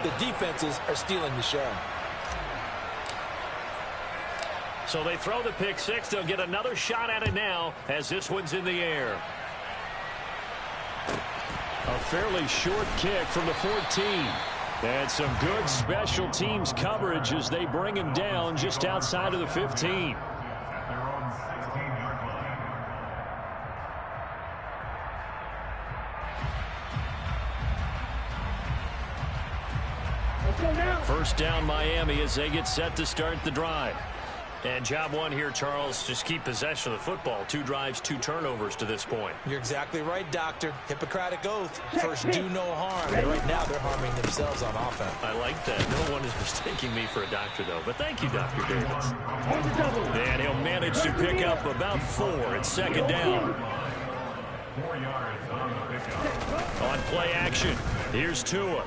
The defenses are stealing the show. So they throw the pick six. They'll get another shot at it now as this one's in the air. A fairly short kick from the 14. And some good special teams coverage as they bring him down just outside of the 15. First down Miami as they get set to start the drive. And job one here, Charles, just keep possession of the football. 2 drives, 2 turnovers to this point. You're exactly right, Doctor. Hippocratic oath. First, do no harm. And right now, they're harming themselves on offense. I like that. No one is mistaking me for a doctor, though. But thank you, Dr. Davis. And he'll manage to pick up about 4 at second down. 4 yards on the pickup. On play action, here's Tua.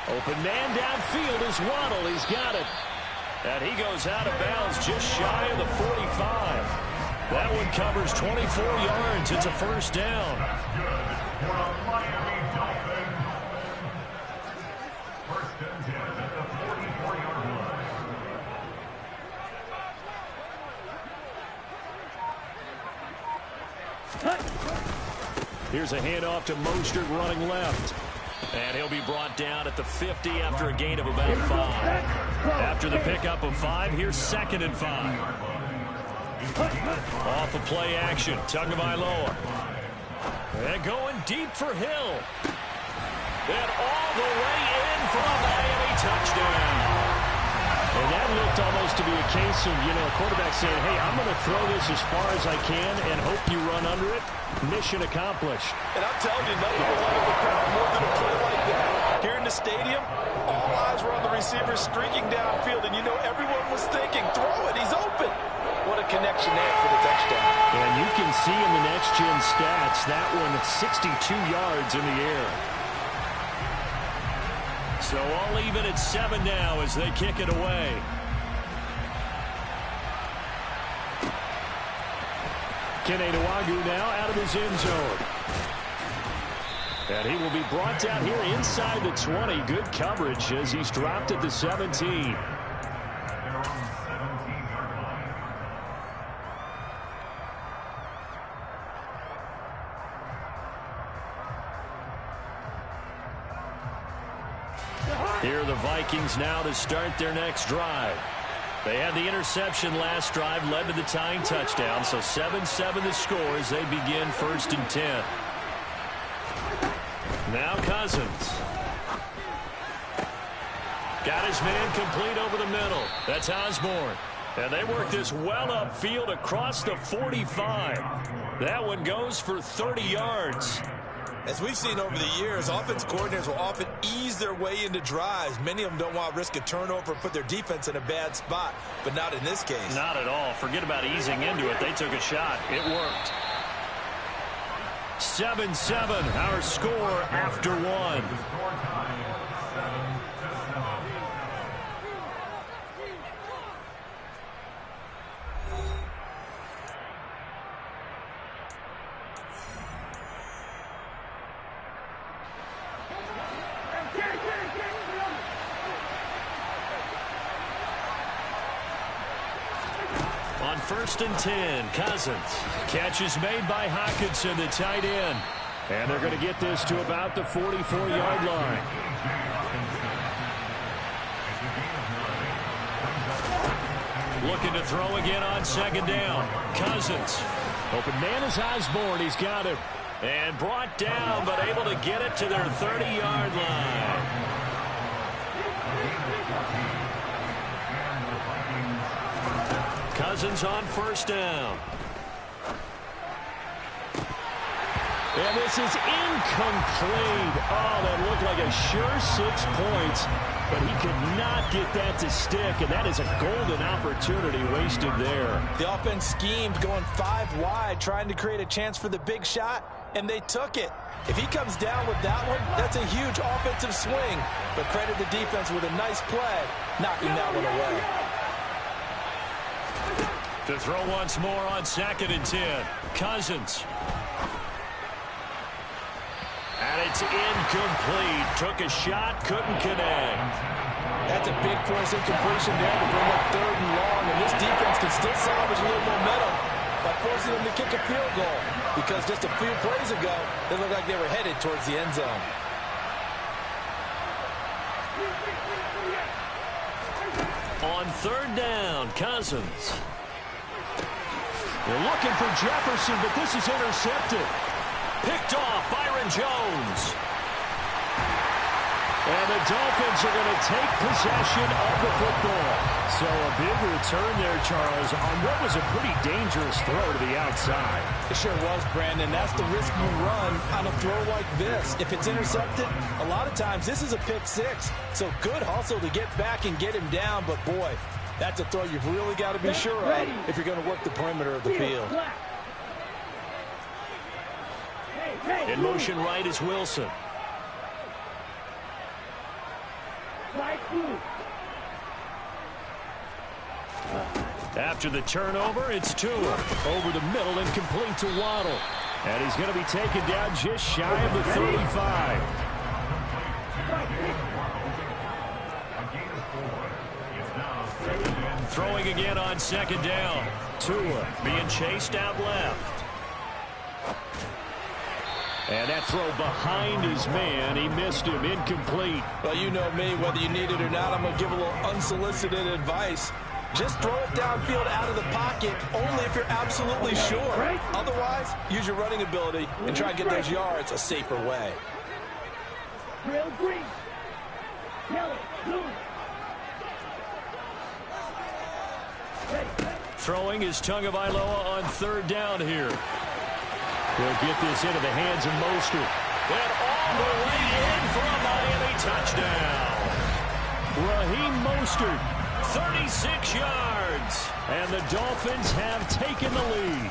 Open man downfield is Waddle. He's got it. And he goes out of bounds just shy of the 45. That one covers 24 yards. It's a first down. That's good for the Miami Dolphins. First and 10 at the 44-yard line. Here's a handoff to Mostert running left. And he'll be brought down at the 50 after a gain of about 5. After the pickup of 5, here's 2nd and 5. Off the play action, Tagovailoa. And going deep for Hill. And all the way in for a Miami touchdown. And that looked almost to be a case of, a quarterback saying, hey, I'm going to throw this as far as I can and hope you run under it. Mission accomplished. And I'm telling you, nothing will light up the crowd more than a play like that. Here in the stadium, all eyes were on the receiver streaking downfield, and everyone was thinking, throw it, he's open. What a connection there for the touchdown. And you can see in the next-gen stats, that one at 62 yards in the air. So all even at 7 now as they kick it away. Kene Nwangwu now out of his end zone. And he will be brought down here inside the 20. Good coverage as he's dropped at the 17. Here are the Vikings now to start their next drive. They had the interception last drive, led to the tying touchdown, so 7-7 the score as they begin 1st and 10. Now Cousins. Got his man complete over the middle. That's Osborne. And they work this well upfield across the 45. That one goes for 30 yards. As we've seen over the years, offense coordinators will often ease their way into drives. Many of them don't want to risk a turnover and put their defense in a bad spot, but not in this case. Not at all. Forget about easing into it. They took a shot. It worked. 7-7, our score after 1. On 1st and 10, Cousins. Catch is made by Hockenson, the tight end. And they're going to get this to about the 44-yard line. Looking to throw again on 2nd down. Cousins. Open man is Osborne. He's got it. And brought down, but able to get it to their 30-yard line. Cousins on 1st down. And this is incomplete. Oh, that looked like a sure 6 points, but he could not get that to stick, and that is a golden opportunity wasted there. The offense schemed going 5 wide, trying to create a chance for the big shot, and they took it. If he comes down with that one, that's a huge offensive swing, but credit the defense with a nice play, knocking that one away. To throw once more on 2nd and 10. Cousins. Out And it's incomplete. Took a shot, couldn't connect. That's a big force incompletion there to bring up 3rd and long, and this defense can still salvage a little momentum by forcing them to kick a field goal, because just a few plays ago, they looked like they were headed towards the end zone. On 3rd down, Cousins. They're looking for Jefferson, but this is intercepted. Picked off Byron Jones. And the Dolphins are going to take possession of the football. So a big return there, Charles, on what was a pretty dangerous throw to the outside. It sure was, Brandon. That's the risk you run on a throw like this. If it's intercepted, a lot of times this is a pick 6. So good hustle to get back and get him down. But, boy, that's a throw you've really got to be sure of if you're going to work the perimeter of the field. In motion right is Wilson. After the turnover, it's Tua. Over the middle and complete to Waddle. And he's going to be taken down just shy of the 35. Throwing again on 2nd down. Tua being chased out left. And that throw behind his man. He missed him. Incomplete. Well, you know me. Whether you need it or not, I'm going to give a little unsolicited advice. Just throw it downfield out of the pocket only if you're absolutely sure. Otherwise, use your running ability and try and get those yards a safer way. Throwing is Tagovailoa on 3rd down here. He'll get this into the hands of Mostert. And all the way in for a Miami touchdown. Raheem Mostert, 36 yards. And the Dolphins have taken the lead.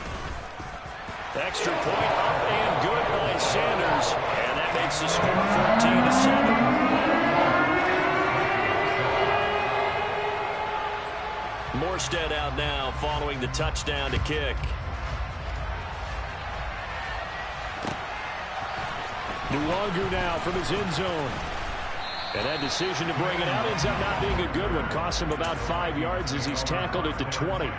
Extra point up and good by Sanders. And that makes the score 14-7. Morstead out now following the touchdown to kick. Nwangu now from his end zone. And that decision to bring it out ends up not being a good one. Cost him about 5 yards as he's tackled at the 20.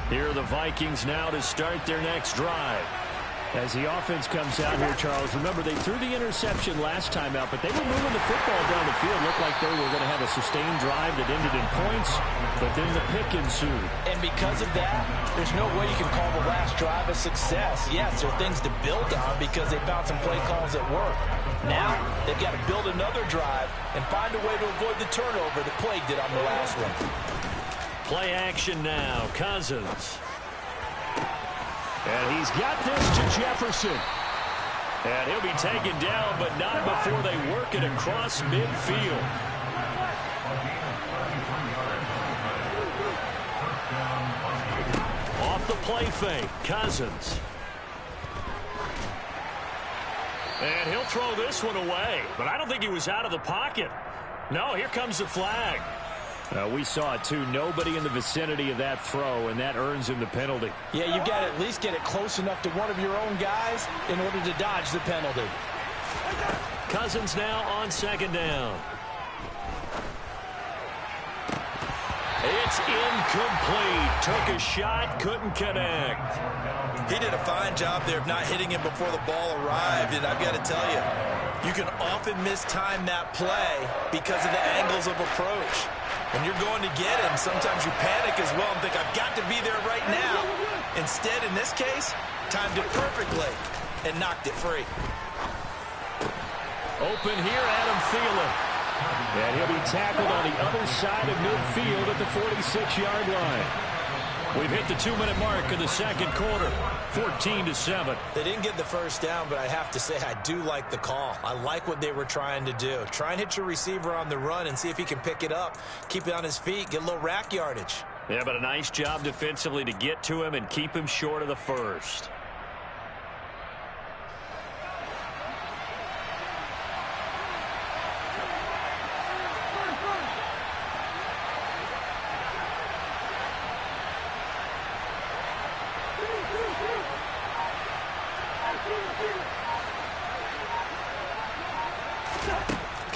Here are the Vikings now to start their next drive. As the offense comes out here, Charles, remember they threw the interception last time out, but they were moving the football down the field. Looked like they were going to have a sustained drive that ended in points, but then the pick ensued. And because of that, there's no way you can call the last drive a success. Yes, there are things to build on because they found some play calls that work. Now, they've got to build another drive and find a way to avoid the turnover that plagued it on the last one. Play action now. Cousins. And he's got this to Jefferson. And he'll be taken down, but not before they work it across midfield. Off the play fake, Cousins. And he'll throw this one away, but I don't think he was out of the pocket. No, here comes the flag. We saw it, too. Nobody in the vicinity of that throw, and that earns him the penalty. Yeah, you've got to at least get it close enough to one of your own guys in order to dodge the penalty. Cousins now on 2nd down. It's incomplete. Took a shot, couldn't connect. He did a fine job there of not hitting him before the ball arrived, and I've got to tell you, you can often mistime that play because of the angles of approach. When you're going to get him, sometimes you panic as well and think, I've got to be there right now. Instead, in this case, timed it perfectly and knocked it free. Open here, Adam Thielen. And he'll be tackled on the other side of midfield at the 46-yard line. We've hit the 2-minute mark of the second quarter, 14-7. They didn't get the first down, but I have to say I do like the call. I like what they were trying to do. Try and hit your receiver on the run and see if he can pick it up, keep it on his feet, get a little rack yardage. Yeah, but a nice job defensively to get to him and keep him short of the first.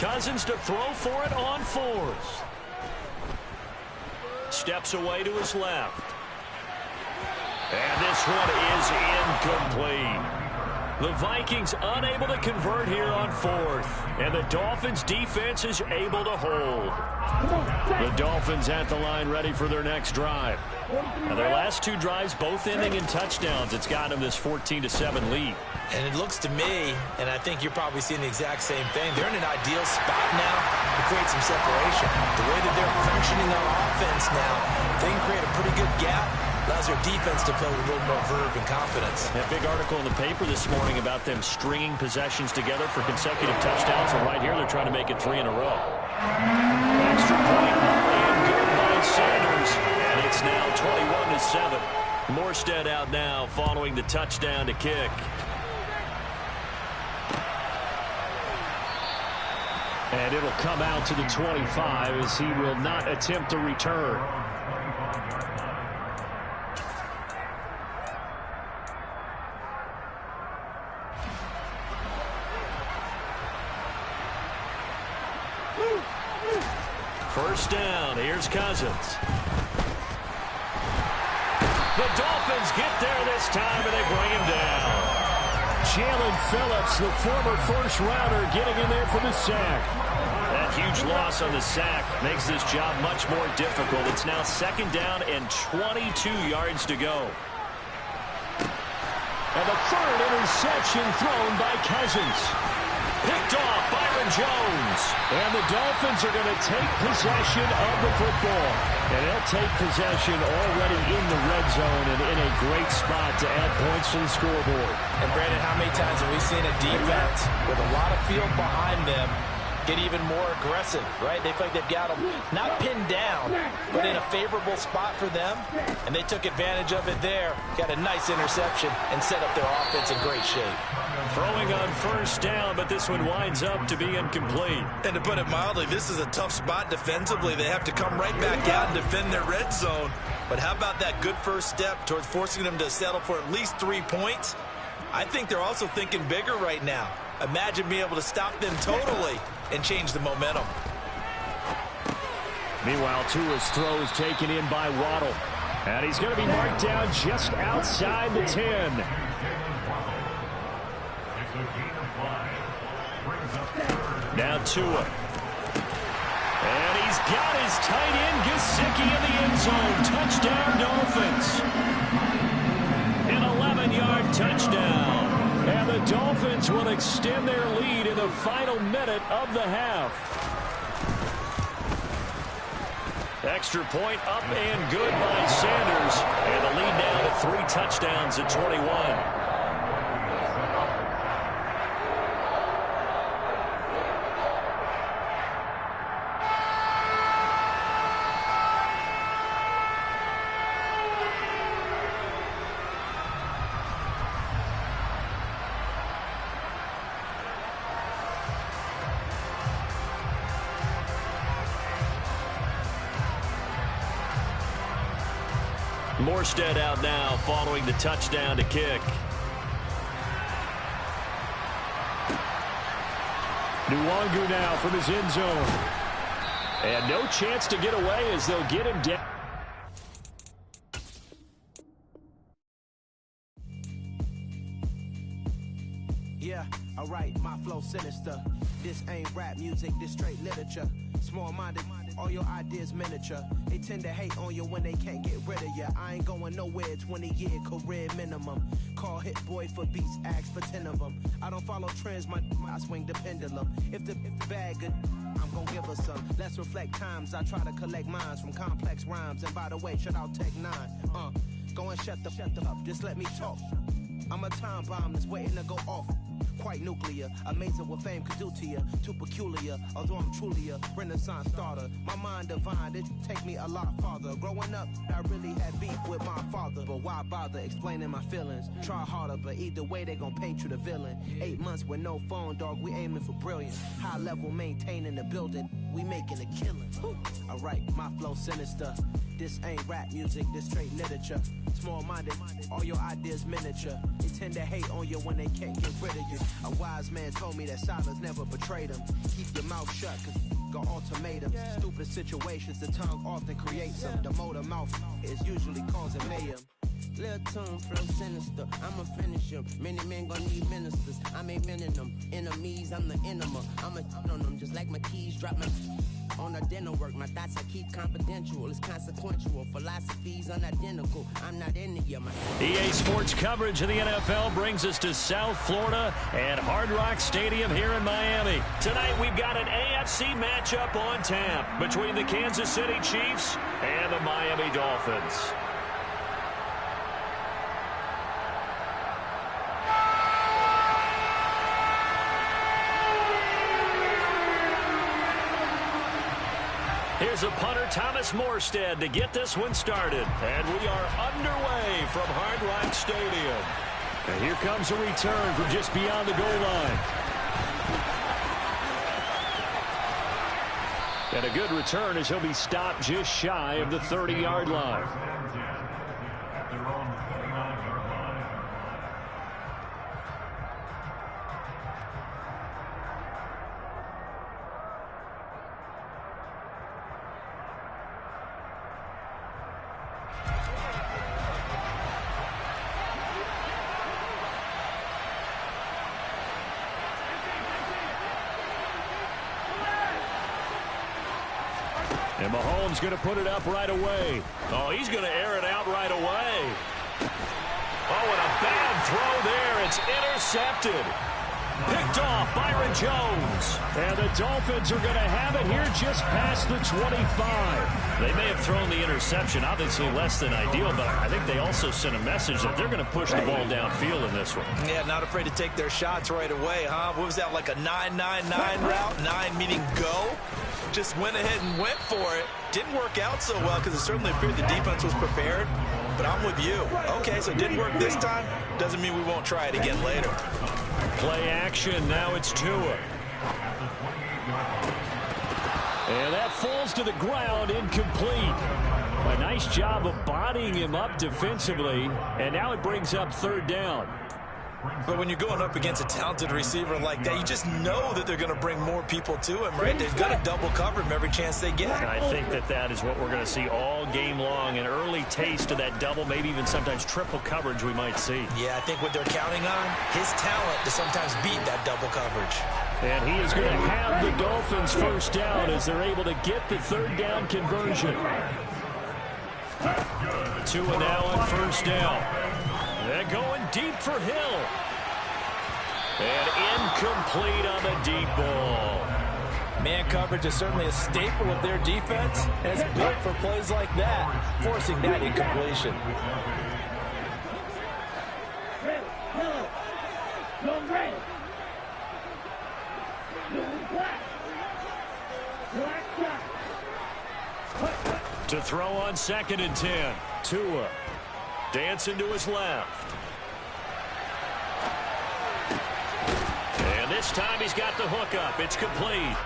Cousins to throw for it on fourth. Steps away to his left. And this one is incomplete. The Vikings unable to convert here on fourth. And the Dolphins defense is able to hold. The Dolphins at the line ready for their next drive. Now their last two drives both ending in touchdowns. It's got them this 14-7 lead. And it looks to me, and I think you're probably seeing the exact same thing, they're in an ideal spot now to create some separation. The way that they're functioning on offense now, they can create a pretty good gap. Allows their defense to play with a little more verve and confidence. That big article in the paper this morning about them stringing possessions together for consecutive touchdowns. And right here, they're trying to make it 3 in a row. Extra point and good by Sanders. And it's now 21-7. Morstead out now following the touchdown to kick. And it'll come out to the 25 as he will not attempt a return. First down, here's Cousins. The Dolphins get there this time, and they bring him down. Jalen Phillips, the former first-rounder, getting in there for the sack. That huge loss on the sack makes this job much more difficult. It's now second down and 22 yards to go. And the third interception thrown by Cousins. Picked off Byron Jones. And the Dolphins are going to take possession of the football. And they'll take possession already in the red zone and in a great spot to add points to the scoreboard. And Brandon, how many times have we seen a defense with a lot of field behind them get even more aggressive, right? They feel like they've got them not pinned down, but in a favorable spot for them. And they took advantage of it there. Got a nice interception and set up their offense in great shape. Throwing on first down, but this one winds up to be incomplete. And to put it mildly, this is a tough spot defensively. They have to come right back out and defend their red zone. But how about that good first step towards forcing them to settle for at least 3 points? I think they're also thinking bigger right now. Imagine being able to stop them totally and change the momentum. Meanwhile, Tua's throw is taken in by Waddle. And he's going to be marked down just outside the 10. Now Tua. And he's got his tight end Gesicki in the end zone. Touchdown Dolphins. An 11-yard touchdown. And the Dolphins will extend their lead in the final minute of the half. Extra point up and good by Sanders. And the lead now to 3 touchdowns at 21. Morstead out now following the touchdown to kick. Nwangu now from his end zone. And no chance to get away as they'll get him down. Yeah, alright, my flow sinister. This ain't rap music, this straight literature. Small-minded, all your ideas miniature. They tend to hate on you when they can't get rid of you. I ain't going nowhere, 20-year career minimum. Call Hit Boy for beats, ask for 10 of them. I don't follow trends, I swing the pendulum. If the bag good, I'm gonna give her some. Let's reflect times, I try to collect minds from complex rhymes. And by the way, shut out Tech 9. Go and shut the up, just let me talk. I'm a time bomb that's waiting to go off. Quite nuclear, amazing what fame could do to you. Too peculiar, although I'm truly a renaissance starter. My mind divine, it take me a lot farther. Growing up, I really had beef with my father. But why bother explaining my feelings? Try harder, but either way they gon' paint you the villain. 8 months with no phone, dog, we aiming for brilliance. High level maintaining the building, we making a killing. Alright, my flow sinister. This ain't rap music, this straight literature. Small-minded, all your ideas miniature. They tend to hate on you when they can't get rid of you. A wise man told me that silence never betrayed him. Keep your mouth shut, cause go ultimatums. Stupid situations, the tongue often creates them. The motor mouth is usually causing mayhem. Little tune flow sinister, I'ma finish him. Many men gon' need ministers, I ain't meaning them. Enemies, I'm the enema. I'ma on them just like my keys drop my on the dinner work. My thoughts I keep confidential, it's consequential. Philosophies unidentical, I'm not in it yet. EA Sports coverage of the NFL brings us to South Florida at Hard Rock Stadium here in Miami. Tonight we've got an AFC matchup on tap between the Kansas City Chiefs and the Miami Dolphins. Here's a punter, Thomas Morstead, to get this one started. And we are underway from Hard Rock Stadium. And here comes a return from just beyond the goal line. And a good return as he'll be stopped just shy of the 30-yard line. And Mahomes going to put it up right away. Oh, he's going to air it out right away. Oh, and a bad throw there. It's intercepted. Picked off Byron Jones. And the Dolphins are going to have it here just past the 25. They may have thrown the interception, obviously less than ideal, but I think they also sent a message that they're going to push the ball downfield in this one. Yeah, not afraid to take their shots right away, huh? What was that, like a 9-9-9 route? 9 meaning go? Just went ahead and went for it. Didn't work out so well because it certainly appeared the defense was prepared. But I'm with you. Okay, so it didn't work this time. Doesn't mean we won't try it again later. Play action. Now it's Tua. And that falls to the ground, incomplete. A nice job of bodying him up defensively. And now it brings up third down. But when you're going up against a talented receiver like that, you just know that they're going to bring more people to him, right? They've got to double cover him every chance they get. I think that is what we're going to see all game long. An early taste of that double, maybe even sometimes triple coverage we might see. Yeah, I think what they're counting on, his talent to sometimes beat that double coverage. And he is going to have the Dolphins first down as they're able to get the third down conversion. Tua now on first down. They're going deep for Hill. And incomplete on the deep ball. Man coverage is certainly a staple of their defense, and it's built for plays like that, forcing that incompletion. To throw on 2nd and 10. Tua. Dancing to his left. And this time he's got the hook up. It's complete.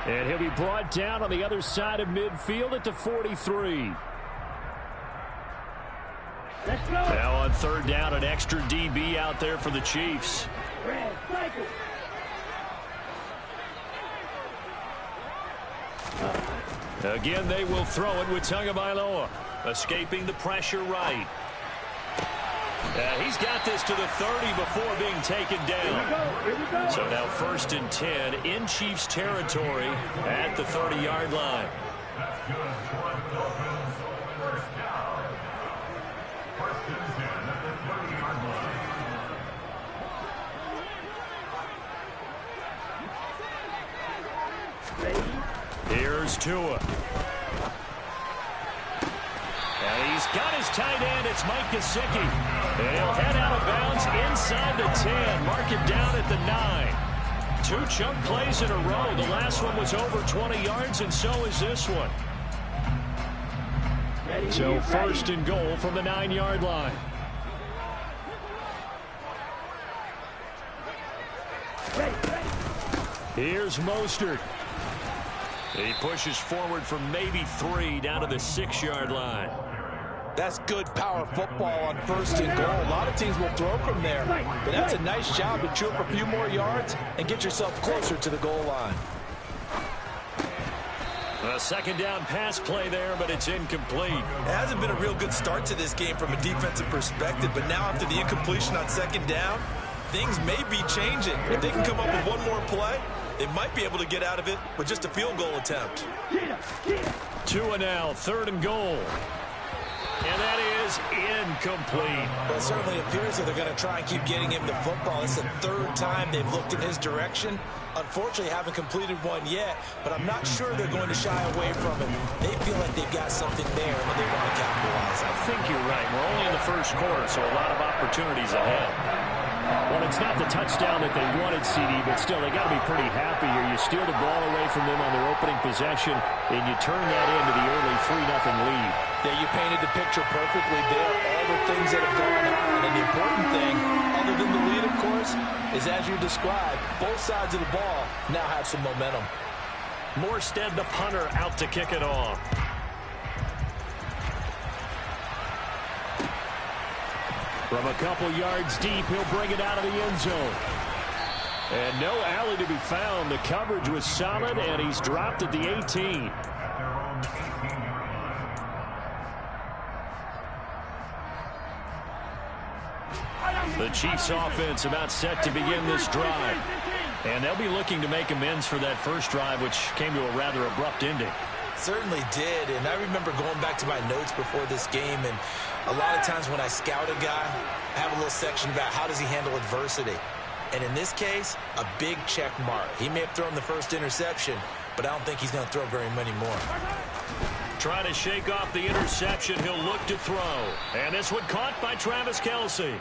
And he'll be brought down on the other side of midfield at the 43. Now on third down, an extra DB out there for the Chiefs. Again, they will throw it with Tagovailoa. Escaping the pressure right. He's got this to the 30 before being taken down. So now 1st and 10 in Chiefs territory at the 30-yard line. Here's Tua. And he's got his tight end. It's Mike Gesicki. And he'll head out of bounds inside the 10. Mark it down at the 9. 2 chunk plays in a row. The last one was over 20 yards, and so is this one. So 1st and goal from the 9-yard line. Here's Mostert. He pushes forward from maybe 3 down to the 6-yard line. That's good power football on 1st and goal. A lot of teams will throw from there, but that's a nice job to chew up a few more yards and get yourself closer to the goal line. A second down pass play there, but it's incomplete. It hasn't been a real good start to this game from a defensive perspective, but now after the incompletion on 2nd down, things may be changing. If they can come up with one more play, they might be able to get out of it with just a field goal attempt. 2 and now, 3rd and goal. And that is incomplete. Well, it certainly appears that they're going to try and keep getting him the football. It's the 3rd time they've looked in his direction. Unfortunately, haven't completed one yet, but I'm not sure they're going to shy away from it. They feel like they've got something there and they want to capitalize. I think you're right. We're only in the 1st quarter, so a lot of opportunities ahead. Well, it's not the touchdown that they wanted, CD, but still, they got to be pretty happy here. You steal the ball away from them on their opening possession, and you turn that into the early 3-0 lead. Yeah, you painted the picture perfectly there. All the things that have gone on, and the important thing, other than the lead, of course, is as you described, both sides of the ball now have some momentum. Morstead, the punter, out to kick it off. From a couple yards deep, he'll bring it out of the end zone. And no alley to be found. The coverage was solid, and he's dropped at the 18. The Chiefs offense about set to begin this drive. And they'll be looking to make amends for that first drive, which came to a rather abrupt ending. Certainly did, and I remember going back to my notes before this game, and a lot of times when I scout a guy, I have a little section about how does he handle adversity. And in this case, a big check mark. He may have thrown the first interception, but I don't think he's going to throw very many more. Trying to shake off the interception, he'll look to throw. And this one caught by Travis Kelce.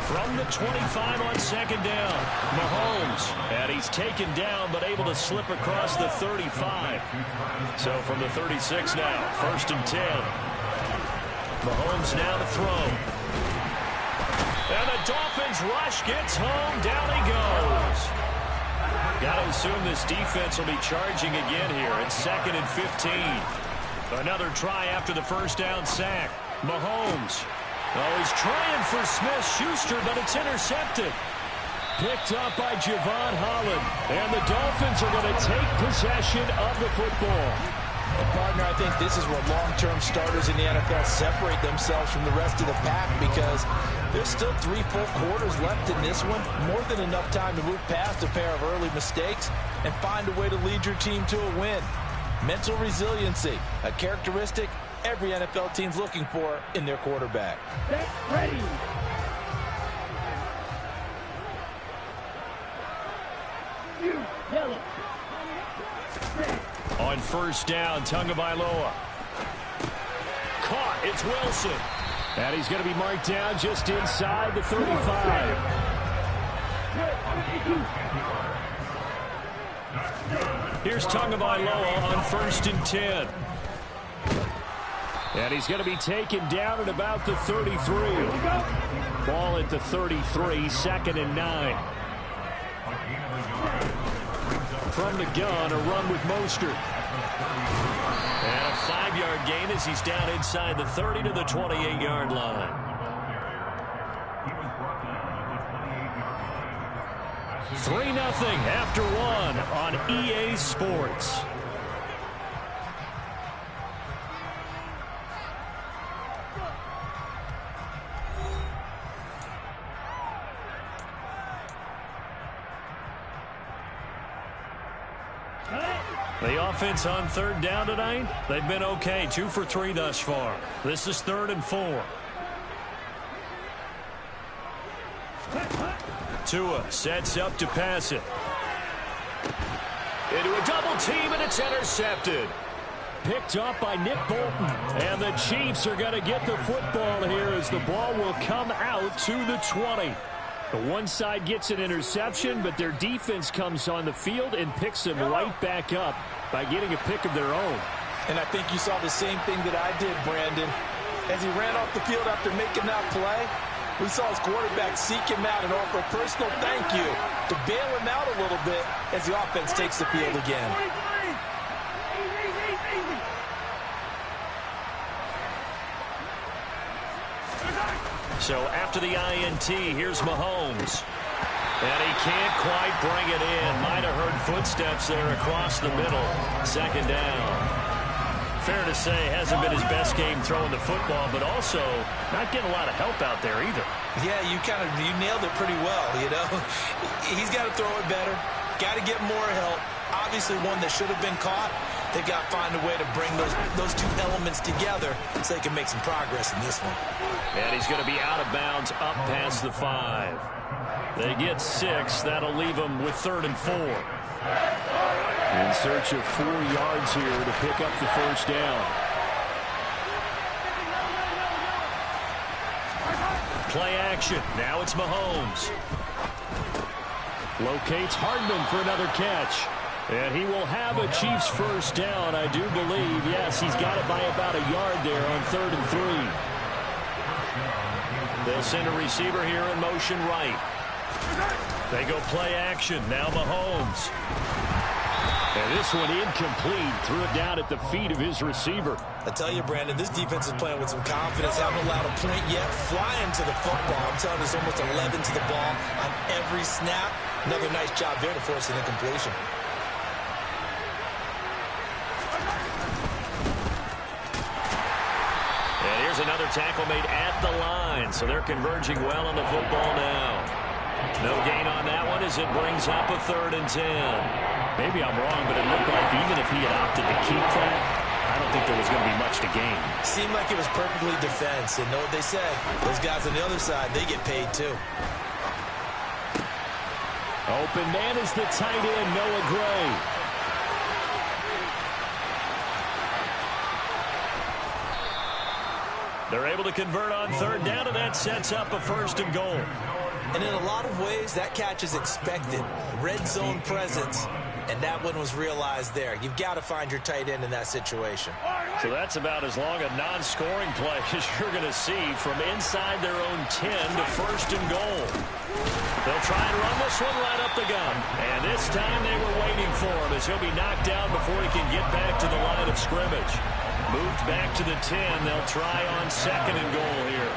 From the 25 on 2nd down, Mahomes. And he's taken down, but able to slip across the 35. So from the 36 now, 1st and 10. Mahomes now to throw. And the Dolphins rush gets home. Down he goes. Got to assume this defense will be charging again here. It's 2nd and 15. Another try after the first down sack. Mahomes. Oh, he's trying for Smith-Schuster, but it's intercepted. Picked up by Javon Holland. And the Dolphins are going to take possession of the football. And partner, I think this is where long-term starters in the NFL separate themselves from the rest of the pack, because there's still 3 full quarters left in this one. More than enough time to move past a pair of early mistakes and find a way to lead your team to a win. Mental resiliency, a characteristic every NFL team's looking for in their quarterback. Get ready. On 1st down, Tagovailoa. Caught, it's Wilson. And he's going to be marked down just inside the 35. Here's Tagovailoa on 1st and 10. And he's going to be taken down at about the 33. Ball at the 33, 2nd and 9. From the gun, a run with Mostert. And a 5-yard gain as he's down inside the 30 to the 28-yard line. 3-0 after 1 on EA Sports. The offense on 3rd down tonight, they've been okay. 2 for 3 thus far. This is 3rd and 4. Tua sets up to pass it. Into a double team, and it's intercepted. Picked up by Nick Bolton. And the Chiefs are going to get the football here as the ball will come out to the 20. The one side gets an interception, but their defense comes on the field and picks them right back up by getting a pick of their own. And I think you saw the same thing that I did, Brandon. As he ran off the field after making that play, We saw his quarterback seek him out and offer a personal thank you to bail him out a little bit as the offense takes the field again. So after the INT, here's Mahomes. And he can't quite bring it in. Might have heard footsteps there across the middle. Second down. Fair to say, hasn't been his best game throwing the football, but also not getting a lot of help out there either. Yeah, you nailed it pretty well, you know. He's got to throw it better. Got to get more help. Obviously one that should have been caught. They've got to find a way to bring those two elements together so they can make some progress in this one. And he's going to be out of bounds up past the 5. They get 6. That'll leave them with 3rd and 4. In search of 4 yards here to pick up the first down. Play action. Now it's Mahomes. Locates Hardman for another catch. And he will have a Chiefs first down, I do believe. Yes, he's got it by about a yard there on 3rd and 3. They'll send a receiver here in motion right. They go play action. Now Mahomes. And this one incomplete. Threw it down at the feet of his receiver. I tell you, Brandon, this defense is playing with some confidence. Haven't allowed a point yet. Flying to the football. I'm telling you, it's almost 11 to the ball on every snap. Another nice job there to force an incompletion. And here's another tackle made at the line. So they're converging well on the football now. No gain on that one as it brings up a 3rd and 10. Maybe I'm wrong, but it looked like even if he had opted to keep that, I don't think there was going to be much to gain. Seemed like it was perfectly defense. And know what they said? Those guys on the other side, they get paid too. Open man is the tight end, Noah Gray. They're able to convert on 3rd down, and that sets up a 1st and goal. And in a lot of ways, that catch is expected. Red zone presence. And that one was realized there. You've got to find your tight end in that situation. So that's about as long a non-scoring play as you're going to see from inside their own 10 to 1st and goal. They'll try and run this one right up the gun. And this time they were waiting for him as he'll be knocked down before he can get back to the line of scrimmage. Moved back to the 10. They'll try on 2nd and goal here.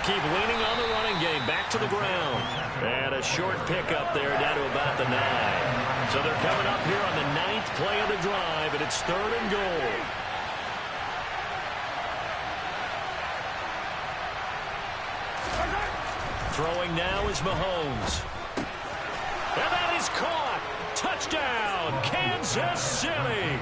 Keep leaning on the running game. Back to the ground. And a short pickup there down to about the 9. So they're coming up here on the 9th play of the drive, and it's 3rd and goal. Throwing now is Mahomes. And that is caught. Touchdown, Kansas City.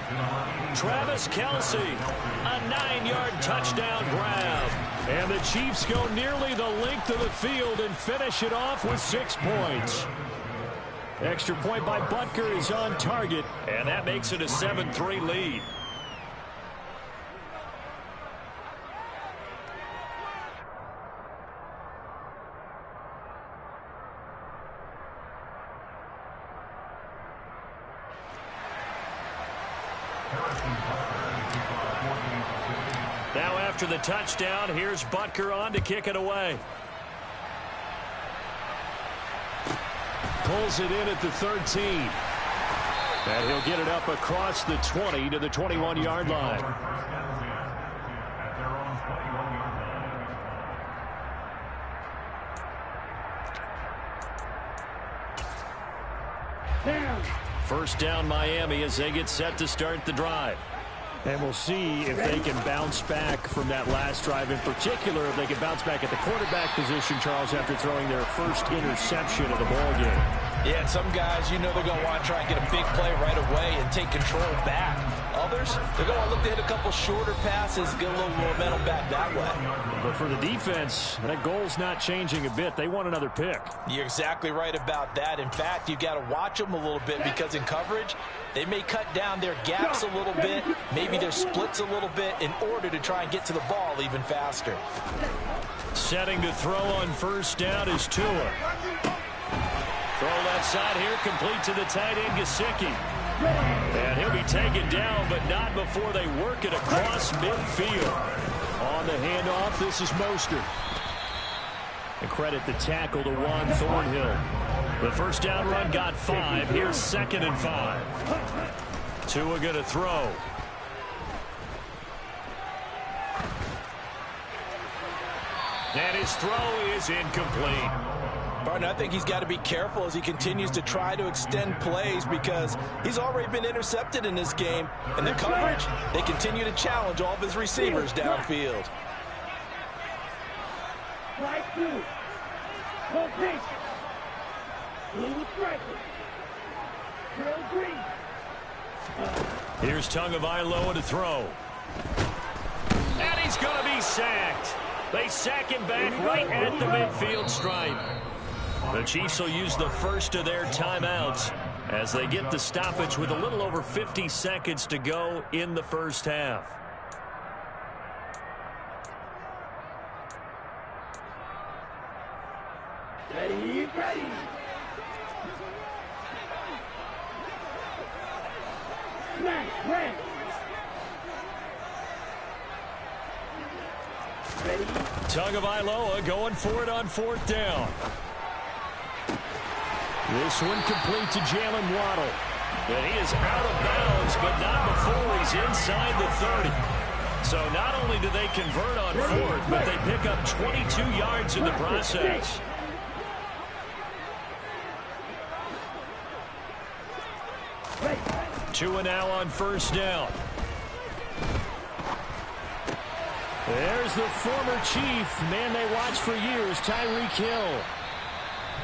Travis Kelce, a 9-yard touchdown grab. And the Chiefs go nearly the length of the field and finish it off with 6 points. Extra point by Butker is on target, and that makes it a 7-3 lead. Now after the touchdown, here's Butker on to kick it away. Pulls it in at the 13. And he'll get it up across the 20 to the 21-yard line. First down Miami as they get set to start the drive. And we'll see if they can bounce back from that last drive. In particular, if they can bounce back at the quarterback position, Charles, after throwing their first interception of the ball game. Yeah, and some guys, you know they're going to want to try and get a big play right away and take control back. Others, they're going to look to hit a couple shorter passes, get a little momentum back that way. But for the defense, that goal's not changing a bit. They want another pick. You're exactly right about that. In fact, you've got to watch them a little bit because in coverage, they may cut down their gaps a little bit, maybe their splits a little bit in order to try and get to the ball even faster. Setting to throw on first down is Tua. Throw left side here, complete to the tight end, Gesicki. And he'll be taken down, but not before they work it across midfield. On the handoff, this is Mostert. And credit the tackle to Juan Thornhill. The first down run got 5. Here's 2nd and 5. Tua going to throw. And his throw is incomplete. Partner, I think he's got to be careful as he continues to try to extend plays because he's already been intercepted in this game. And the coverage, they continue to challenge all of his receivers downfield. Here's Tagovailoa to throw. And he's going to be sacked. They sack him back right at the midfield stripe. The Chiefs will use the first of their timeouts as they get the stoppage with a little over 50 seconds to go in the first half. Ready. Tagovailoa going for it on 4th down. This one complete to Jalen Waddle. And he is out of bounds, but not before he's inside the 30. So not only do they convert on 4th, but they pick up 22 yards in the process. Tua now on 1st down. There's the former Chief, man they watched for years, Tyreek Hill.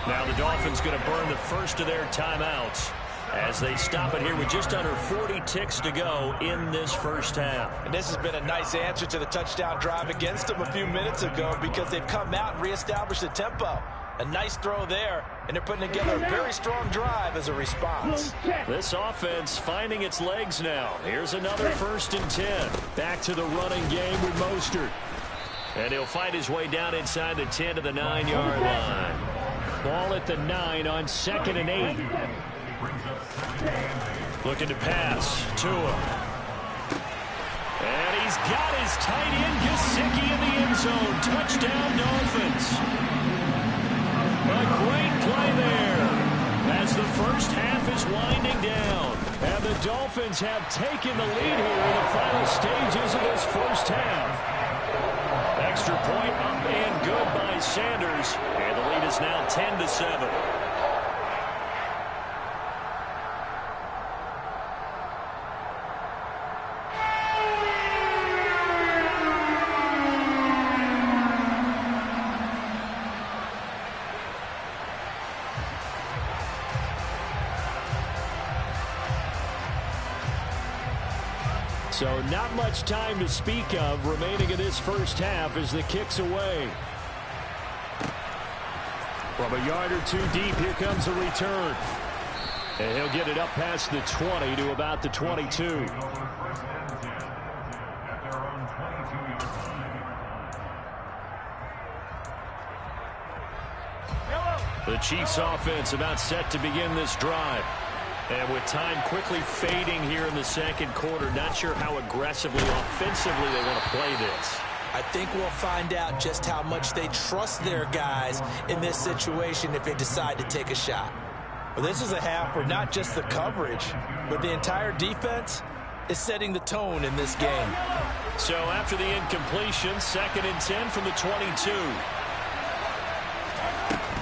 Now the Dolphins going to burn the first of their timeouts as they stop it here with just under 40 ticks to go in this first half. And this has been a nice answer to the touchdown drive against them a few minutes ago because they've come out and reestablished the tempo. A nice throw there, and they're putting together a very strong drive as a response. This offense finding its legs now. Here's another 1st and 10. Back to the running game with Mostert. And he'll find his way down inside the 10 to the 9-yard line. Ball at the 9 on 2nd and 8. Looking to pass. Tua. And he's got his tight end Gesicki in the end zone. Touchdown Dolphins. A great play there as the first half is winding down. And the Dolphins have taken the lead here in the final stages of this first half. Extra point up and good by Sanders. And the lead is now 10-7. So not much time to speak of remaining in this first half as the kick's away. From a yard or 2 deep, here comes a return. And he'll get it up past the 20 to about the 22. The Chiefs offense about set to begin this drive. And with time quickly fading here in the second quarter, not sure how aggressively, offensively they want to play this. I think we'll find out just how much they trust their guys in this situation if they decide to take a shot. Well, this is a half where not just the coverage, but the entire defense is setting the tone in this game. So after the incompletion, 2nd and 10 from the 22.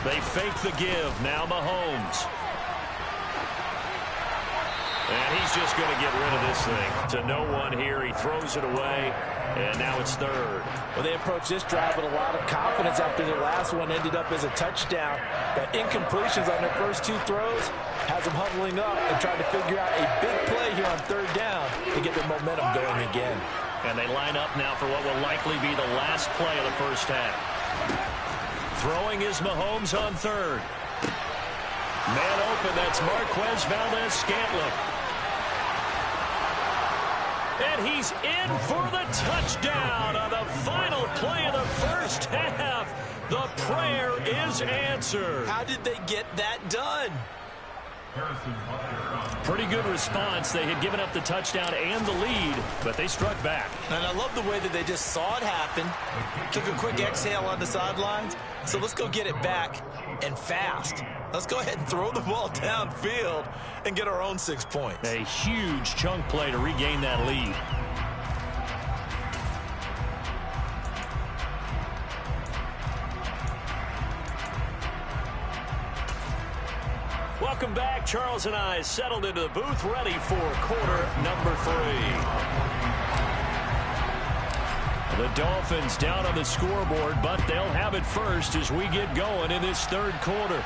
They fake the give. Now Mahomes. And he's just going to get rid of this thing to no one here. He throws it away, and now it's 3rd. Well, they approached this drive with a lot of confidence after their last one ended up as a touchdown. But incompletions on their first 2 throws has them huddling up and trying to figure out a big play here on 3rd down to get their momentum going again. And they line up now for what will likely be the last play of the first half. Throwing is Mahomes on 3rd. Man open, that's Marquez Valdez-Scantling. And he's in for the touchdown on the final play of the first half. The prayer is answered. How did they get that done? Pretty good response. They had given up the touchdown and the lead, but they struck back. And I love the way that they just saw it happen, took a quick exhale on the sidelines. So let's go get it back and fast. Let's go ahead and throw the ball downfield and get our own 6 points. A huge chunk play to regain that lead. Welcome back. Charles and I settled into the booth, ready for quarter number 3. The Dolphins down on the scoreboard, but they'll have it first as we get going in this third quarter.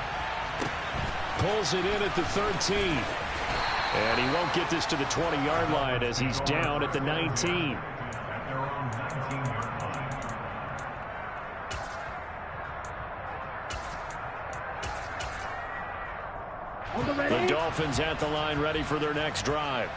Pulls it in at the 13. And he won't get this to the 20-yard line as he's down at the 19. The Dolphins at the line, ready for their next drive.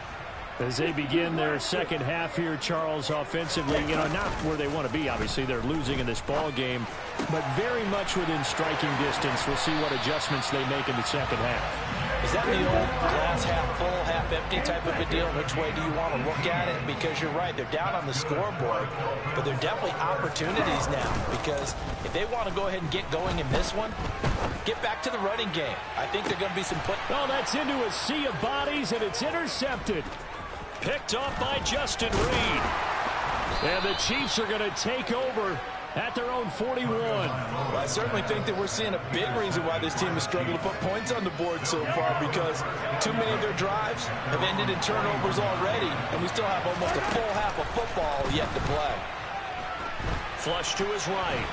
As they begin their second half here, Charles, offensively, not where they want to be. Obviously, they're losing in this ball game, but very much within striking distance. We'll see what adjustments they make in the second half. Is that the old glass half full, half empty type of a deal? Which way do you want to look at it? Because you're right, they're down on the scoreboard, but they're definitely opportunities now, because if they want to go ahead and get going in this one, get back to the running game. I think they're going to be some put. Oh, that's into a sea of bodies, and it's intercepted. Picked off by Justin Reed. And the Chiefs are going to take over at their own 41. Well, I certainly think that we're seeing a big reason why this team is struggling to put points on the board so far, because too many of their drives have ended in turnovers already, and we still have almost a full half of football yet to play. Flush to his right.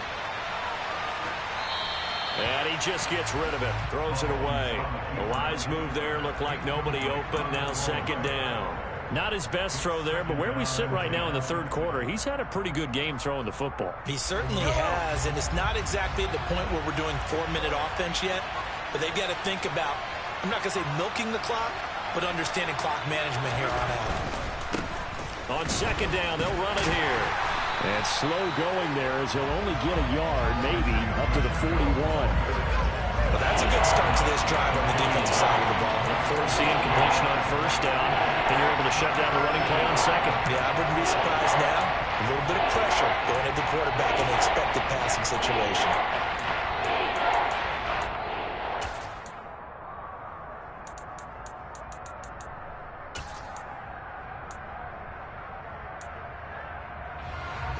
And he just gets rid of it. Throws it away. A wise move there. Looked like nobody open. Now second down. Not his best throw there, but where we sit right now in the third quarter, he's had a pretty good game throwing the football. He certainly has, and it's not exactly at the point where we're doing 4-minute offense yet, but they've got to think about, I'm not going to say milking the clock, but understanding clock management here on out. On second down, they'll run it here. And slow going there as he'll only get a yard, maybe, up to the 41. Well, that's a good start to this drive on the defensive side of the ball. Force the incompletion on first down, and you're able to shut down the running play on second. Yeah, I wouldn't be surprised now. A little bit of pressure going at the quarterback in the expected passing situation.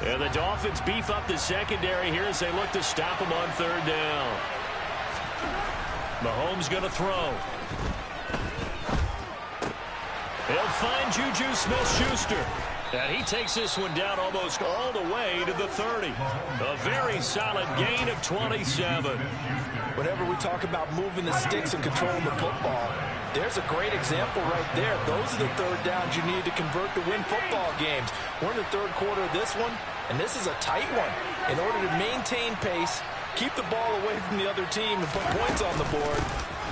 And the Dolphins beef up the secondary here as they look to stop him on third down. Mahomes going to throw. He'll find Juju Smith-Schuster. And he takes this one down almost all the way to the 30. A very solid gain of 27. Whenever we talk about moving the sticks and controlling the football, there's a great example right there. Those are the third downs you need to convert to win football games. We're in the third quarter of this one, and this is a tight one. In order to maintain pace, keep the ball away from the other team, and put points on the board,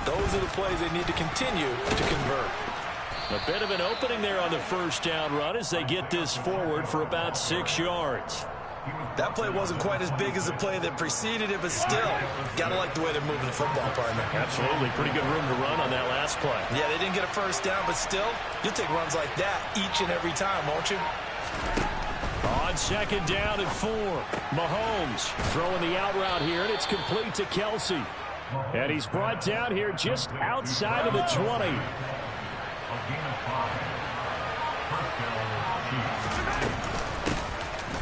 those are the plays they need to continue to convert. A bit of an opening there on the first down run as they get this forward for about 6 yards. That play wasn't quite as big as the play that preceded it, but still, got to like the way they're moving the football, partner. Absolutely. Pretty good room to run on that last play. Yeah, they didn't get a first down, but still, you'll take runs like that each and every time, won't you? On second down and 4, Mahomes throwing the out route here, and it's complete to Kelsey. And he's brought down here just outside of the 20.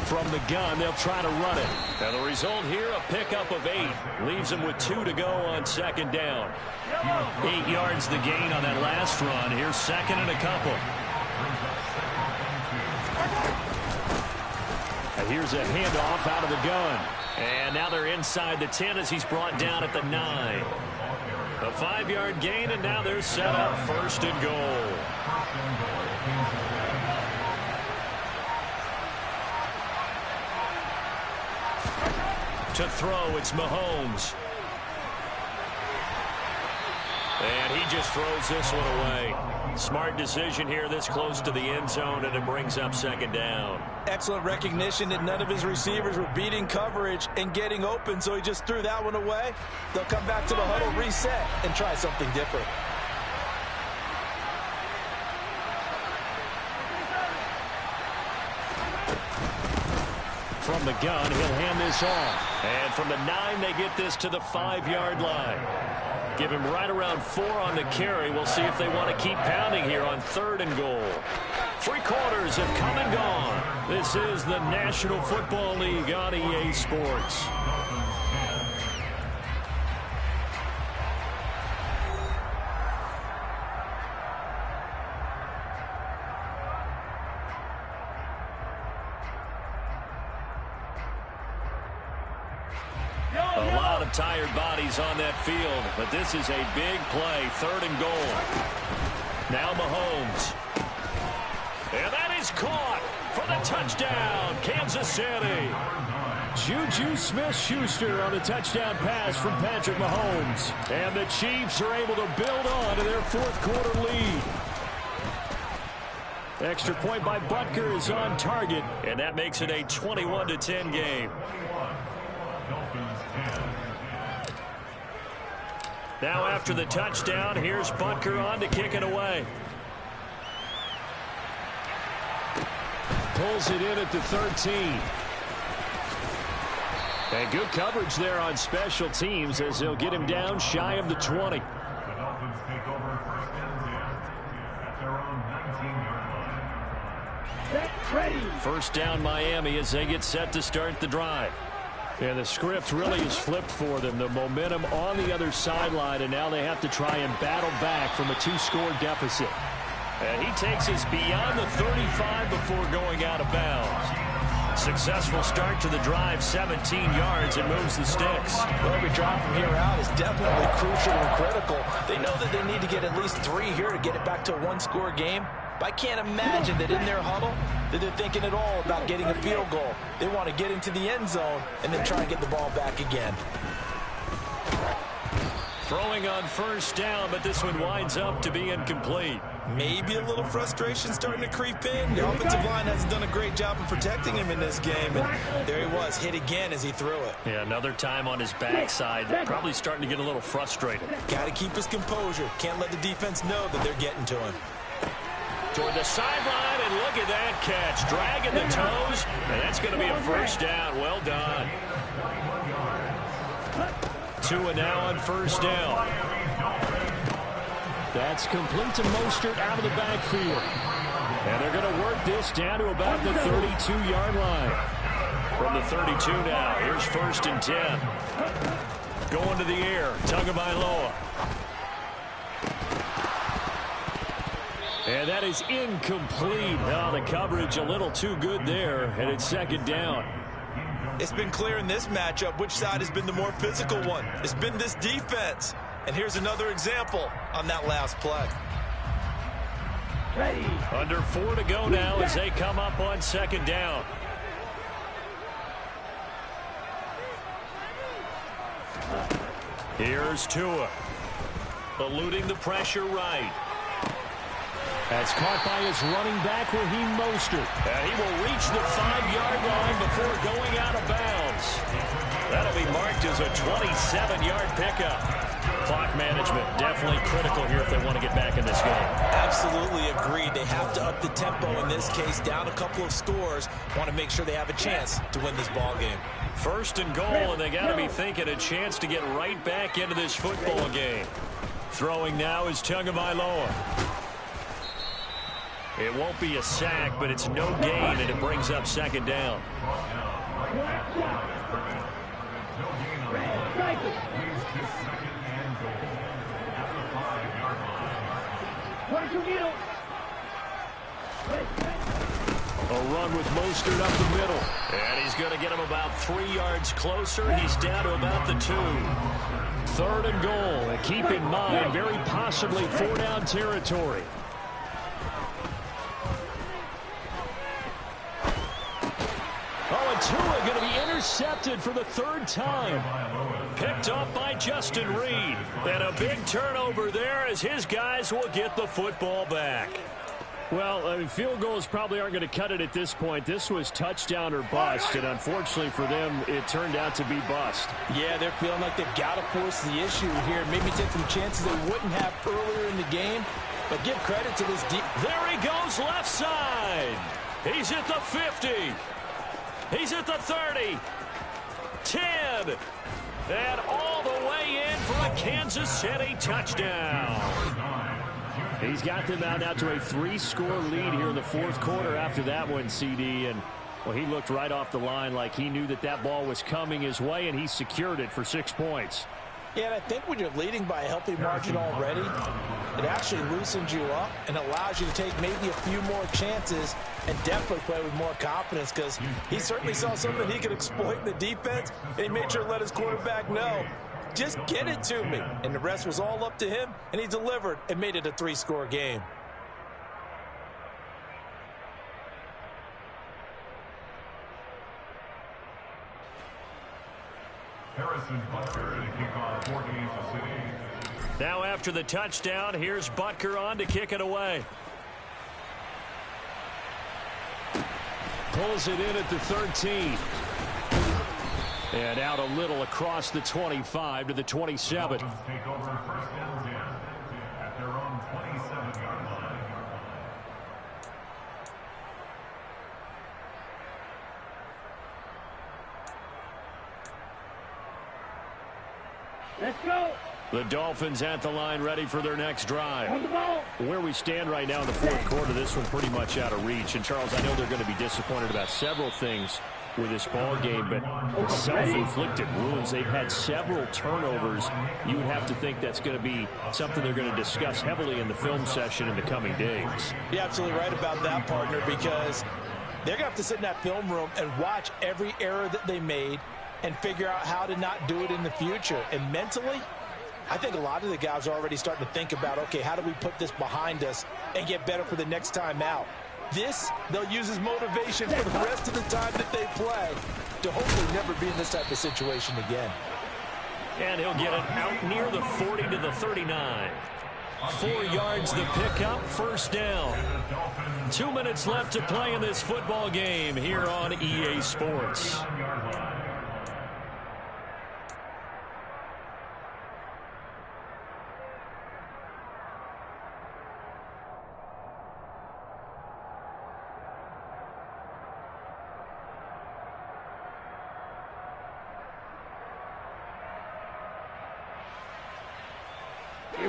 From the gun, they'll try to run it. And the result here, a pickup of 8. Leaves them with 2 to go on second down. 8 yards the gain on that last run. Here's second and a couple. And here's a handoff out of the gun. And now they're inside the 10 as he's brought down at the 9. A 5-yard gain, and now they're set up first and goal. To throw, it's Mahomes. And he just throws this one away. Smart decision here this close to the end zone, and it brings up second down. Excellent recognition that none of his receivers were beating coverage and getting open, so he just threw that one away. They'll come back to the huddle, reset, and try something different. from the gun. He'll hand this off. And from the 9, they get this to the 5-yard line. Give him right around 4 on the carry. We'll see if they want to keep pounding here on 3rd and goal. 3 quarters have come and gone. This is the National Football League on EA Sports. A lot of tired bodies on that field, but this is a big play, 3rd and goal. Now Mahomes. And that is caught for the touchdown, Kansas City. Juju Smith-Schuster on the touchdown pass from Patrick Mahomes. And the Chiefs are able to build on to their 4th quarter lead. Extra point by Butker is on target, and that makes it a 21-10 game. Now after the touchdown, here's Butker on to kick it away. Pulls it in at the 13. And good coverage there on special teams as they'll get him down shy of the 20. The Dolphins take over 1st and 10 at their own 19-yard line. Ready. First down Miami as they get set to start the drive. And the script really is flipped for them. The momentum on the other sideline, and now they have to try and battle back from a 2-score deficit. And he takes us beyond the 35 before going out of bounds. Successful start to the drive, 17 yards, and moves the sticks. Well, every drive from here out is definitely crucial and critical. They know that they need to get at least 3 here to get it back to a 1-score game. But I can't imagine that in their huddle that they're thinking at all about getting a field goal. They want to get into the end zone and then try and get the ball back again. Throwing on first down, but this one winds up to be incomplete. Maybe a little frustration starting to creep in. The offensive line hasn't done a great job of protecting him in this game. And there he was, hit again as he threw it. Yeah, another time on his backside. Probably starting to get a little frustrated. Got to keep his composure. Can't let the defense know that they're getting to him. Toward the sideline, and look at that catch. Dragging the toes, and that's going to be a first down. Well done. 2 now on first down. That's complete to Mostert out of the backfield. And they're going to work this down to about the 32-yard line. From the 32 now, here's 1st and 10. Going to the air, Tagovailoa. And that is incomplete. Oh, the coverage a little too good there, and it's 2nd down. It's been clear in this matchup which side has been the more physical one. It's been this defense. And here's another example on that last play. Ready. Under 4 to go now as they come up on 2nd down. Here's Tua. Eluding the pressure right. That's caught by his running back, Raheem Mostert. And he will reach the 5-yard line before going out of bounds. That'll be marked as a 27-yard pickup. Clock management definitely critical here if they want to get back in this game. Absolutely agreed. They have to up the tempo in this case, down a couple of scores. Want to make sure they have a chance to win this ball game. 1st and goal, and they got to be thinking a chance to get right back into this football game. Throwing now is Tagovailoa. It won't be a sack, but it's no gain, and it brings up 2nd down. A run with Mostert up the middle. And he's going to get him about 3 yards closer. He's down to about the 2. 3rd and goal. And keep in mind, very possibly 4-down territory. Oh, and Tua going to be intercepted for the 3rd time. Picked off by Justin Reed. And a big turnover there as his guys will get the football back. Well, I mean, field goals probably aren't going to cut it at this point. This was touchdown or bust, and unfortunately for them, it turned out to be bust. Yeah, they're feeling like they've got to force the issue here. Maybe take some chances they wouldn't have earlier in the game. But give credit to this deep. There he goes left side. He's at the 50. He's at the 30. 10. And all the way in for a Kansas City touchdown. He's got them out now to a 3-score lead here in the fourth quarter after that one, CD. And, well, he looked right off the line like he knew that that ball was coming his way, and he secured it for 6 points. Yeah, and I think when you're leading by a healthy margin already, it actually loosens you up and allows you to take maybe a few more chances and definitely play with more confidence, because he certainly saw something he could exploit in the defense, and he made sure to let his quarterback know, just get it to me. And the rest was all up to him, and he delivered and made it a 3-score game. Harrison Butker to kick off for Kansas City. Now after the touchdown, here's Butker on to kick it away. Pulls it in at the 13. And out a little across the 25 to the 27. Dolphins take over first and 10 at their own 27-yard line. Let's go. The Dolphins at the line, ready for their next drive. Where we stand right now in the fourth quarter, this one pretty much out of reach. And, Charles, I know they're going to be disappointed about several things with this ball game, but the self-inflicted wounds, they've had several turnovers. You would have to think that's going to be something they're going to discuss heavily in the film session in the coming days. You're absolutely right about that, partner, because they're going to have to sit in that film room and watch every error that they made and figure out how to not do it in the future. And mentally, I think a lot of the guys are already starting to think about, okay, how do we put this behind us and get better for the next time out? This, they'll use as motivation for the rest of the time that they play to hopefully never be in this type of situation again. And he'll get it out near the 40 to the 39. 4 yards the pickup, first down. 2 minutes left to play in this football game here on EA Sports.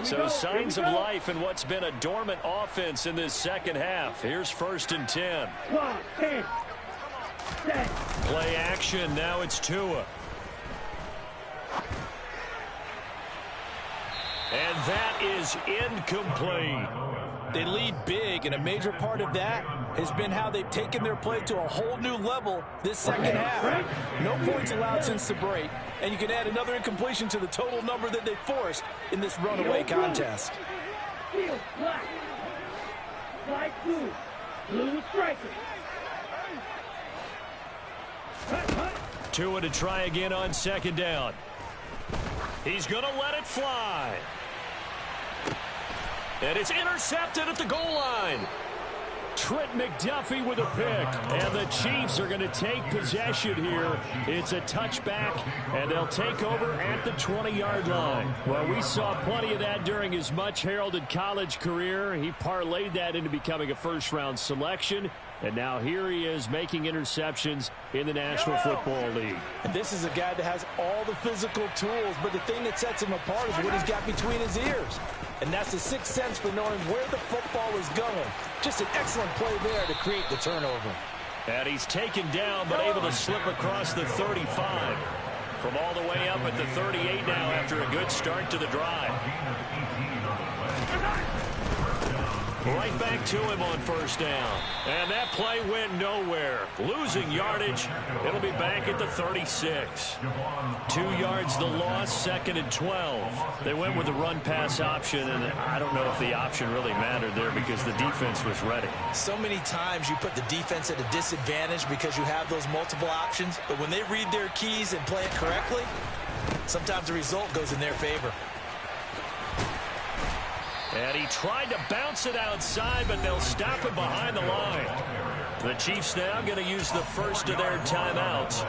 So signs of life in what's been a dormant offense in this second half. Here's first and 10. Play action. Now it's Tua. And that is incomplete. They lead big, and a major part of that has been how they've taken their play to a whole new level this second half. No points allowed since the break, and you can add another incompletion to the total number that they forced in this runaway contest. Tua to try again on second down. He's going to let it fly. And it's intercepted at the goal line. Trent McDuffie with a pick. And the Chiefs are going to take possession here. It's a touchback, and they'll take over at the 20-yard line. Well, we saw plenty of that during his much-heralded college career. He parlayed that into becoming a first-round selection. And now here he is making interceptions in the National Football League. And this is a guy that has all the physical tools, but the thing that sets him apart is what he's got between his ears. And that's the sixth sense for knowing where the football is going. Just an excellent play there to create the turnover. And he's taken down, but able to slip across the 35. From all the way up at the 38 now after a good start to the drive. Right back to him on first down. And that play went nowhere. Losing yardage. It'll be back at the 36. 2 yards the loss, second and 12. They went with the run-pass option, and I don't know if the option really mattered there because the defense was ready. So many times you put the defense at a disadvantage because you have those multiple options, but when they read their keys and play it correctly, sometimes the result goes in their favor. And he tried to bounce it outside, but they'll stop him behind the line. The Chiefs now going to use the first of their timeouts.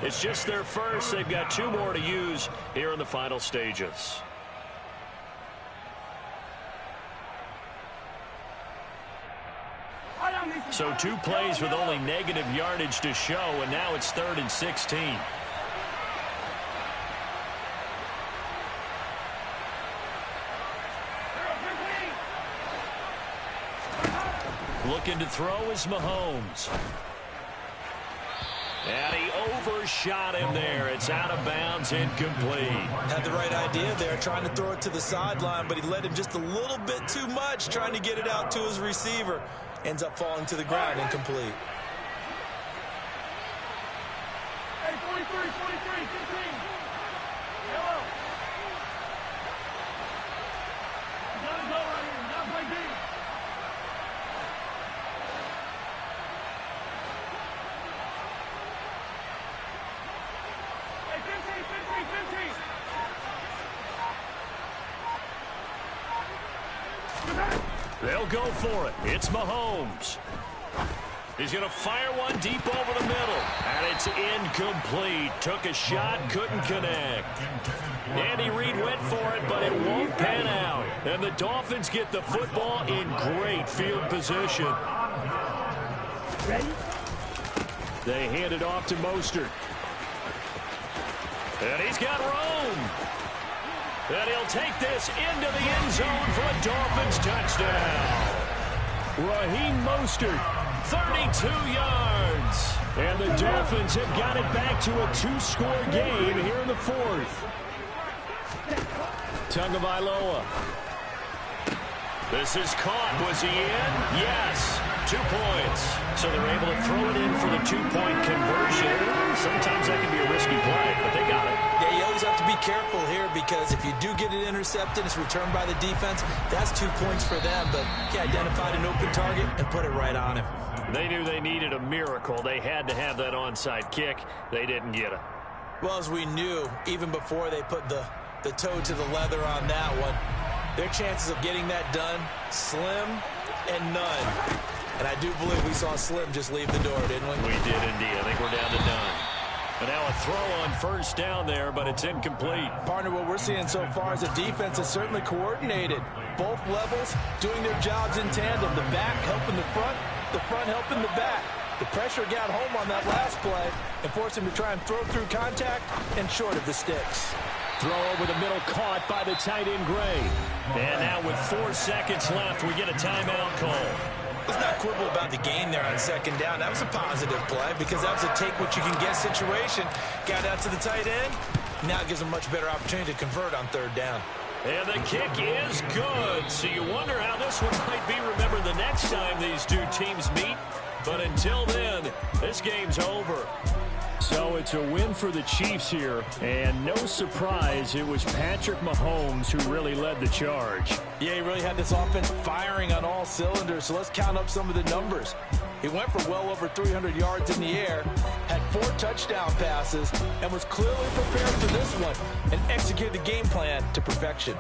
It's just their first. They've got 2 more to use here in the final stages. So 2 plays with only negative yardage to show, and now it's 3rd and 16. Looking to throw is Mahomes. And he overshot him there. It's out of bounds, incomplete. Had the right idea there, trying to throw it to the sideline, but he led him just a little bit too much, trying to get it out to his receiver. Ends up falling to the ground, incomplete. Hey, 43, 15. Hello. You gotta go right here. You gotta play deep. Hey, 15. They'll go for it. It's Mahomes. He's going to fire one deep over the middle. And it's incomplete. Took a shot, couldn't connect. Andy Reid went for it, but it won't pan out. And the Dolphins get the football in great field position. Ready? They hand it off to Mostert. And he's got room. And he'll take this into the end zone for a Dolphins touchdown. Raheem Mostert, 32 yards. And the Dolphins have got it back to a 2-score game here in the 4th. Tagovailoa. This is caught. Was he in? Yes. 2 points. So they're able to throw it in for the 2-point conversion. Sometimes that can be a risky play, but they got it. Yeah, you always have to be careful here because if you do get it intercepted, it's returned by the defense, that's 2 points for them. But he identified an open target and put it right on him. They knew they needed a miracle. They had to have that onside kick. They didn't get it. Well, as we knew, even before they put the toe to the leather on that one, their chances of getting that done, slim and none. And I do believe we saw Slim just leave the door, didn't we? We did indeed. I think we're down to none. And now a throw on 1st down there, but it's incomplete. Partner, what we're seeing so far is a defense that's certainly coordinated. Both levels doing their jobs in tandem. The back helping the front helping the back. The pressure got home on that last play and forced him to try and throw through contact and short of the sticks. Throw over the middle caught by the tight end Gray. And now with 4 seconds left, we get a timeout call. Let's not quibble about the gain there on 2nd down. That was a positive play because that was a take-what-you-can-get situation. Got out to the tight end. Now it gives them a much better opportunity to convert on 3rd down. And the kick is good. So you wonder how this one might be remembered the next time these 2 teams meet. But until then, this game's over. So it's a win for the Chiefs here, and no surprise, it was Patrick Mahomes who really led the charge. Yeah, he really had this offense firing on all cylinders, so let's count up some of the numbers. He went for well over 300 yards in the air, had 4 touchdown passes, and was clearly prepared for this one and executed the game plan to perfection.